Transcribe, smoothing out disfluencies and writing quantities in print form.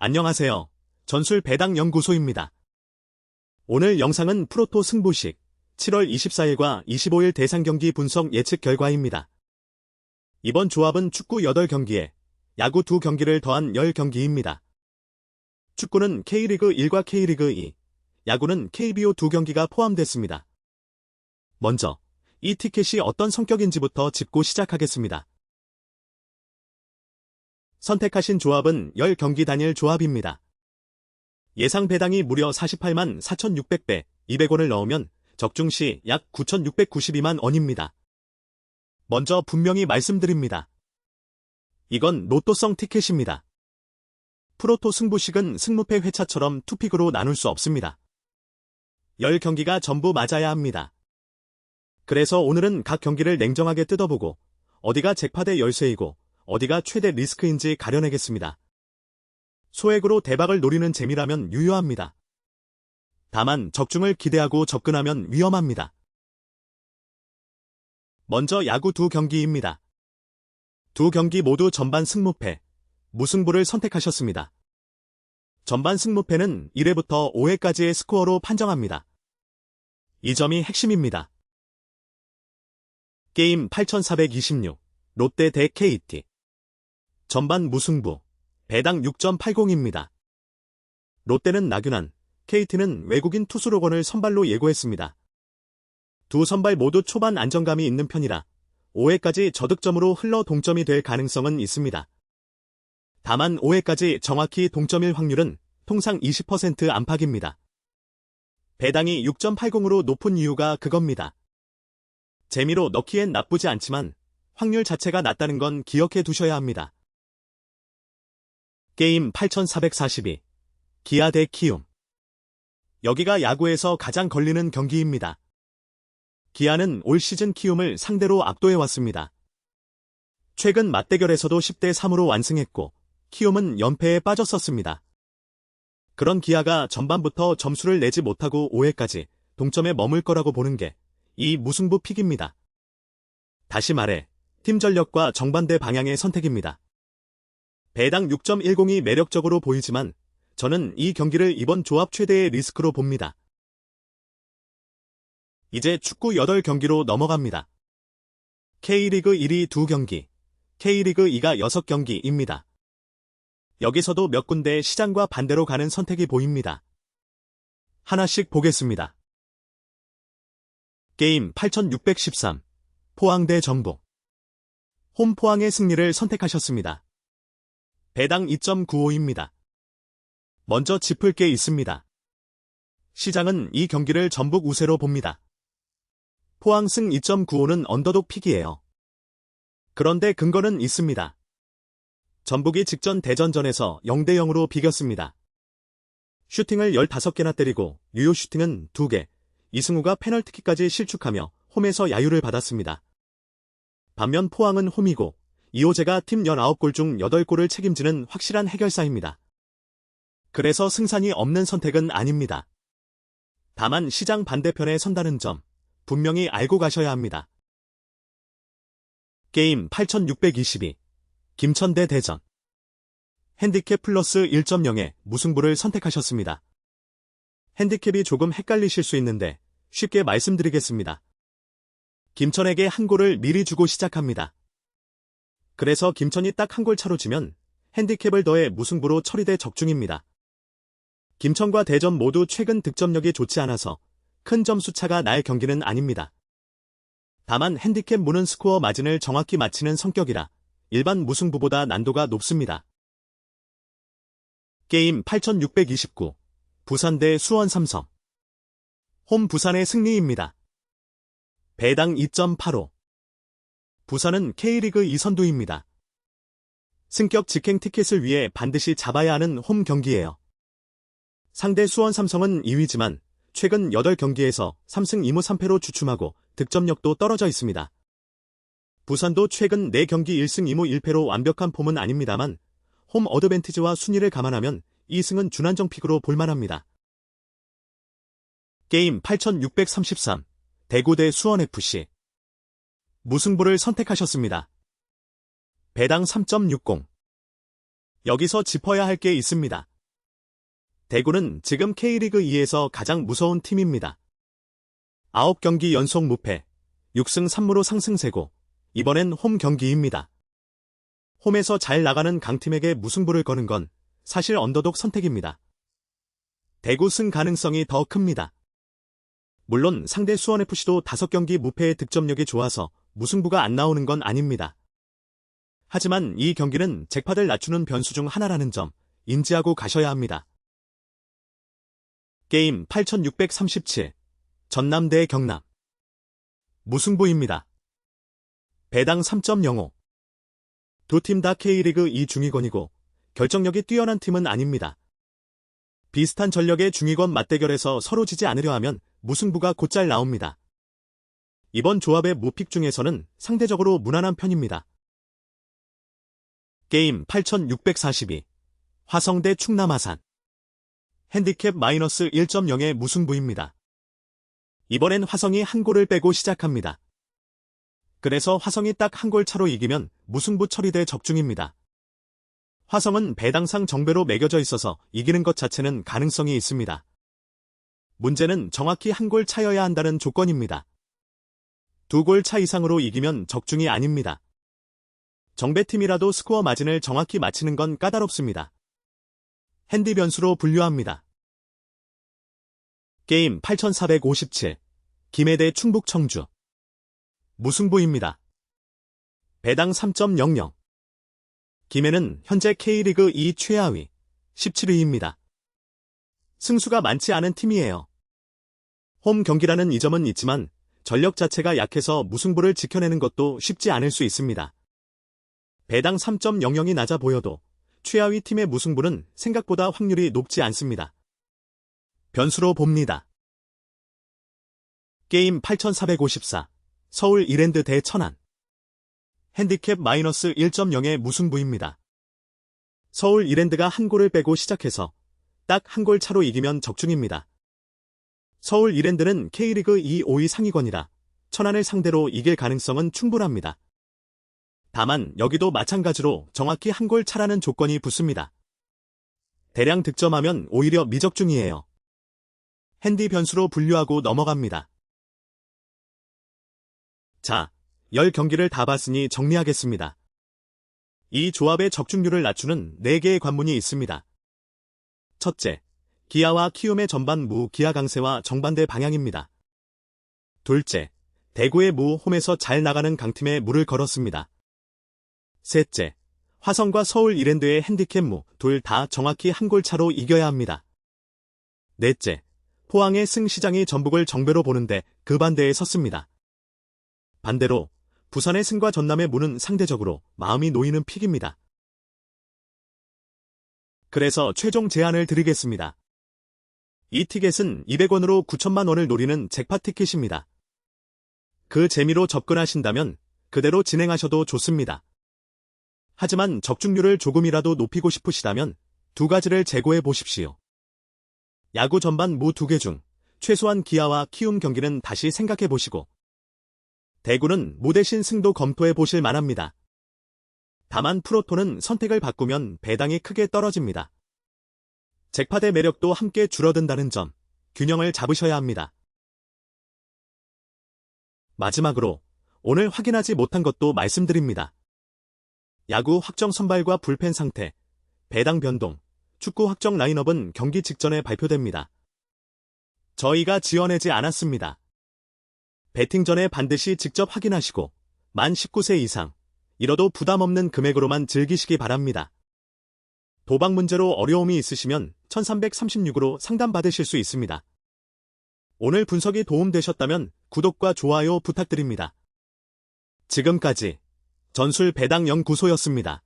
안녕하세요. 전술 배당 연구소입니다. 오늘 영상은 프로토 승부식 7월 24일과 25일 대상 경기 분석 예측 결과입니다. 이번 조합은 축구 8경기에 야구 2경기를 더한 10경기입니다. 축구는 K리그 1과 K리그 2, 야구는 KBO 2경기가 포함됐습니다. 먼저 이 티켓이 어떤 성격인지부터 짚고 시작하겠습니다. 선택하신 조합은 10경기 단일 조합입니다. 예상 배당이 무려 48만 4,600배, 200원을 넣으면 적중시 약 9,692만 원입니다. 먼저 분명히 말씀드립니다. 이건 로또성 티켓입니다. 프로토 승부식은 승무패 회차처럼 투픽으로 나눌 수 없습니다. 10경기가 전부 맞아야 합니다. 그래서 오늘은 각 경기를 냉정하게 뜯어보고 어디가 잭팟의 열쇠이고 어디가 최대 리스크인지 가려내겠습니다. 소액으로 대박을 노리는 재미라면 유효합니다. 다만 적중을 기대하고 접근하면 위험합니다. 먼저 야구 2경기입니다. 2경기 모두 전반 승무패, 무승부를 선택하셨습니다. 전반 승무패는 1회부터 5회까지의 스코어로 판정합니다. 이 점이 핵심입니다. 게임 8426, 롯데 대 KT. 전반 무승부, 배당 6.80입니다. 롯데는 나균환, KT는 외국인 투수 로건을 선발로 예고했습니다. 두 선발 모두 초반 안정감이 있는 편이라 5회까지 저득점으로 흘러 동점이 될 가능성은 있습니다. 다만 5회까지 정확히 동점일 확률은 통상 20% 안팎입니다. 배당이 6.80으로 높은 이유가 그겁니다. 재미로 넣기엔 나쁘지 않지만 확률 자체가 낮다는 건 기억해 두셔야 합니다. 게임 8442, 기아 대 키움. 여기가 야구에서 가장 걸리는 경기입니다. 기아는 올 시즌 키움을 상대로 압도해왔습니다. 최근 맞대결에서도 10대 3으로 완승했고 키움은 연패에 빠졌었습니다. 그런 기아가 전반부터 점수를 내지 못하고 5회까지 동점에 머물 거라고 보는 게 이 무승부 픽입니다. 다시 말해 팀 전력과 정반대 방향의 선택입니다. 배당 6.10이 매력적으로 보이지만 저는 이 경기를 이번 조합 최대의 리스크로 봅니다. 이제 축구 8경기로 넘어갑니다. K리그 1이 2경기, K리그 2가 6경기입니다. 여기서도 몇 군데 시장과 반대로 가는 선택이 보입니다. 하나씩 보겠습니다. 게임 8613, 포항 대 전북. 홈 포항의 승리를 선택하셨습니다. 배당 2.95입니다. 먼저 짚을 게 있습니다. 시장은 이 경기를 전북 우세로 봅니다. 포항 승 2.95는 언더독 픽이에요. 그런데 근거는 있습니다. 전북이 직전 대전전에서 0대 0으로 비겼습니다. 슈팅을 15개나 때리고 유효 슈팅은 2개, 이승우가 페널티킥까지 실축하며 홈에서 야유를 받았습니다. 반면 포항은 홈이고 이호재가 팀 19골 중 8골을 책임지는 확실한 해결사입니다. 그래서 승산이 없는 선택은 아닙니다. 다만 시장 반대편에 선다는 점 분명히 알고 가셔야 합니다. 게임 8622, 김천 대 대전. 핸디캡 플러스 1.0에 무승부를 선택하셨습니다. 핸디캡이 조금 헷갈리실 수 있는데 쉽게 말씀드리겠습니다. 김천에게 한 골을 미리 주고 시작합니다. 그래서 김천이 딱 한 골 차로 지면 핸디캡을 더해 무승부로 처리돼 적중입니다. 김천과 대전 모두 최근 득점력이 좋지 않아서 큰 점수 차가 날 경기는 아닙니다. 다만 핸디캡 무는 스코어 마진을 정확히 맞히는 성격이라 일반 무승부보다 난도가 높습니다. 게임 8629, 부산 대 수원 삼성. 홈 부산의 승리입니다. 배당 2.85. 부산은 K리그 2 선두입니다. 승격 직행 티켓을 위해 반드시 잡아야 하는 홈 경기예요. 상대 수원 삼성은 2위지만 최근 8경기에서 3승 2무 3패로 주춤하고 득점력도 떨어져 있습니다. 부산도 최근 4경기 1승 2무 1패로 완벽한 폼은 아닙니다만 홈 어드밴티지와 순위를 감안하면 2승은 준안정 픽으로 볼만합니다. 게임 8633, 대구 대 수원FC. 무승부를 선택하셨습니다. 배당 3.60. 여기서 짚어야 할 게 있습니다. 대구는 지금 K리그 2에서 가장 무서운 팀입니다. 9경기 연속 무패, 6승 3무로 상승세고 이번엔 홈 경기입니다. 홈에서 잘 나가는 강팀에게 무승부를 거는 건 사실 언더독 선택입니다. 대구 승 가능성이 더 큽니다. 물론 상대 수원FC도 5경기 무패의 득점력이 좋아서 무승부가 안 나오는 건 아닙니다. 하지만 이 경기는 잭팟을 낮추는 변수 중 하나라는 점 인지하고 가셔야 합니다. 게임 8637 전남 대 경남 무승부입니다. 배당 3.05 두 팀 다 K리그 2 중위권이고 결정력이 뛰어난 팀은 아닙니다. 비슷한 전력의 중위권 맞대결에서 서로 지지 않으려 하면 무승부가 곧잘 나옵니다. 이번 조합의 무픽 중에서는 상대적으로 무난한 편입니다. 게임 8642 화성 대 충남 아산 핸디캡 마이너스 1.0의 무승부입니다. 이번엔 화성이 한 골을 빼고 시작합니다. 그래서 화성이 딱 한 골 차로 이기면 무승부 처리돼 적중입니다. 화성은 배당상 정배로 매겨져 있어서 이기는 것 자체는 가능성이 있습니다. 문제는 정확히 한 골 차여야 한다는 조건입니다. 2골 차 이상으로 이기면 적중이 아닙니다. 정배팀이라도 스코어 마진을 정확히 맞히는 건 까다롭습니다. 핸디 변수로 분류합니다. 게임 8457 김해 대 충북 청주 무승부입니다. 배당 3.00 김해는 현재 K리그 2 최하위 17위입니다. 승수가 많지 않은 팀이에요. 홈 경기라는 이점은 있지만 전력 자체가 약해서 무승부를 지켜내는 것도 쉽지 않을 수 있습니다. 배당 3.00이 낮아 보여도 최하위 팀의 무승부는 생각보다 확률이 높지 않습니다. 변수로 봅니다. 게임 8454 서울 이랜드 대 천안 핸디캡 마이너스 1.0의 무승부입니다. 서울 이랜드가 한 골을 빼고 시작해서 딱 한 골 차로 이기면 적중입니다. 서울 이랜드는 K리그 2 5위 상위권이라 천안을 상대로 이길 가능성은 충분합니다. 다만 여기도 마찬가지로 정확히 한 골 차라는 조건이 붙습니다. 대량 득점하면 오히려 미적중이에요. 핸디 변수로 분류하고 넘어갑니다. 자, 10경기를 다 봤으니 정리하겠습니다. 이 조합의 적중률을 낮추는 4개의 관문이 있습니다. 첫째, 기아와 키움의 전반 무 기아 강세와 정반대 방향입니다. 둘째, 대구의 무 홈에서 잘 나가는 강팀에 무를 걸었습니다. 셋째, 화성과 서울 이랜드의 핸디캡 무 둘 다 정확히 한 골 차로 이겨야 합니다. 넷째, 포항의 승시장이 전북을 정배로 보는데 그 반대에 섰습니다. 반대로 부산의 승과 전남의 무는 상대적으로 마음이 놓이는 픽입니다. 그래서 최종 제안을 드리겠습니다. 이 티켓은 200원으로 9천만 원을 노리는 잭팟 티켓입니다. 그 재미로 접근하신다면 그대로 진행하셔도 좋습니다. 하지만 적중률을 조금이라도 높이고 싶으시다면 두 가지를 재고해 보십시오. 야구 전반 무 2개 중 최소한 기아와 키움 경기는 다시 생각해 보시고 대구는 무 대신 승도 검토해 보실 만합니다. 다만 프로토는 선택을 바꾸면 배당이 크게 떨어집니다. 잭팟의 매력도 함께 줄어든다는 점, 균형을 잡으셔야 합니다. 마지막으로 오늘 확인하지 못한 것도 말씀드립니다. 야구 확정 선발과 불펜 상태, 배당 변동, 축구 확정 라인업은 경기 직전에 발표됩니다. 저희가 지어내지 않았습니다. 배팅 전에 반드시 직접 확인하시고 만 19세 이상, 이뤄도 부담 없는 금액으로만 즐기시기 바랍니다. 도박 문제로 어려움이 있으시면 1336으로 상담받으실 수 있습니다. 오늘 분석이 도움되셨다면 구독과 좋아요 부탁드립니다. 지금까지 전술 배당 연구소였습니다.